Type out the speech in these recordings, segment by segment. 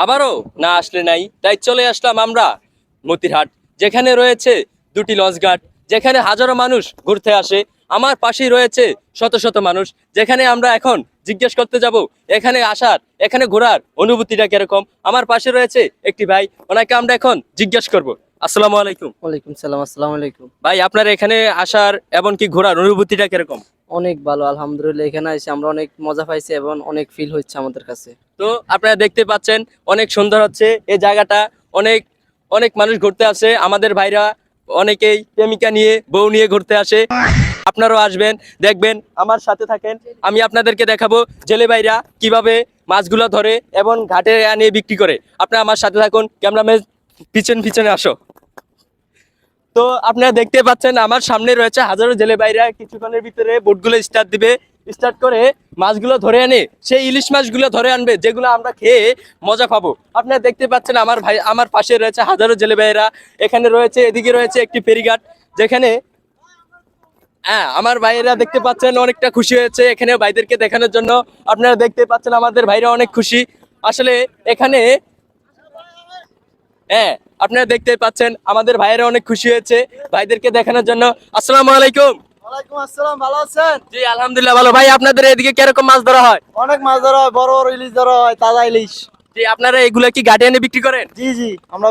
আবারও না আসলে নাই, তাই চলে আসলাম আমরা মতিরহাট, যেখানে রয়েছে দুটি লঞ্চ ঘাট, যেখানে হাজারো মানুষ ঘুরতে আসে। আমার পাশেই রয়েছে শত শত মানুষ, যেখানে আমরা এখন জিজ্ঞেস করতে যাব এখানে আসার, এখানে ঘোরার অনুভূতিটা কিরকম। আমার পাশে রয়েছে একটি ভাই, ওনাকে আমরা এখন জিজ্ঞেস করব। আসসালামু আলাইকুম। ওয়ালাইকুম সালাম। আসসালামু আলাইকুম। ভাই, আপনার এখানে আসার এবং কি ঘোরার অনুভূতিটা কিরকম? অনেক ভালো, আলহামদুলিল্লাহ। এখানে এসে আমরা অনেক মজা পাইছি এবং অনেক ফিল হচ্ছে আমাদের কাছে। তো আপনারা দেখতে পাচ্ছেন অনেক সুন্দর হচ্ছে এই জায়গাটা। অনেক অনেক মানুষ ঘুরতে আসে, আমাদের ভাইরা অনেকেই প্রেমিকা নিয়ে বউ নিয়ে ঘুরতে আসে। আপনারাও আসবেন, দেখবেন, আমার সাথে থাকেন। আমি আপনাদেরকে দেখাবো জেলে ভাইরা কিভাবে মাছগুলো ধরে এবং ঘাটে আনে বিক্রি করে। আপনারা আমার সাথে থাকুন, ক্যামেরাম্যান পিছন পিছনে আসো। তো আপনারা দেখতে পাচ্ছেন আমার সামনে রয়েছে হাজারো জেলে ভাইরা, কিছুক্ষণের ভিতরে বোটগুলো স্টার্ট দিবে। স্টার্ট করে মাছগুলো ধরে আনে, সেই ইলিশ মাছগুলো ধরে আনবে, যেগুলো আমরা খেয়ে মজা পাবো। আপনারা দেখতে পাচ্ছেন আমার ভাই, আমার পাশে রয়েছে হাজারো জেলে ভাইরা। এখানে রয়েছে, এদিকে রয়েছে একটি ফেরিঘাট, যেখানে আমার ভাইয়েরা দেখতে পাচ্ছেন অনেকটা খুশি হয়েছে এখানে ভাইদেরকে দেখানোর জন্য। আপনারা দেখতে পাচ্ছেন আমাদের ভাইরা অনেক খুশি আসলে এখানে। হ্যাঁ, আপনারা দেখতে পাচ্ছেন আমাদের ভাইয়েরা অনেক খুশি হয়েছে ভাইদেরকে দেখানোর জন্য। আসসালামু আলাইকুম। ওয়ালাইকুম আসসালাম, ভালো আছেন? জি আলহামদুলিল্লাহ ভালো। ভাই, আপনাদের এদিকে কিরকম মাছ ধরা হয়? অনেক মাছ ধরা হয়, বড় বড় ইলিশ ধরা হয়, তাজা ইলিশ। জি, আপনারা এগুলা কি ঘাটে এনে বিক্রি করেন? জি জি, আমরা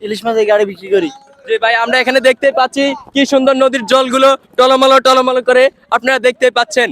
ইলিশ মাছ এই গাড়ি বিক্রি করি। জি ভাই, আমরা এখানে দেখতে পাচ্ছি কি সুন্দর নদীর জলগুলো টলমলো টলমলো করে, আপনারা দেখতে পাচ্ছেন।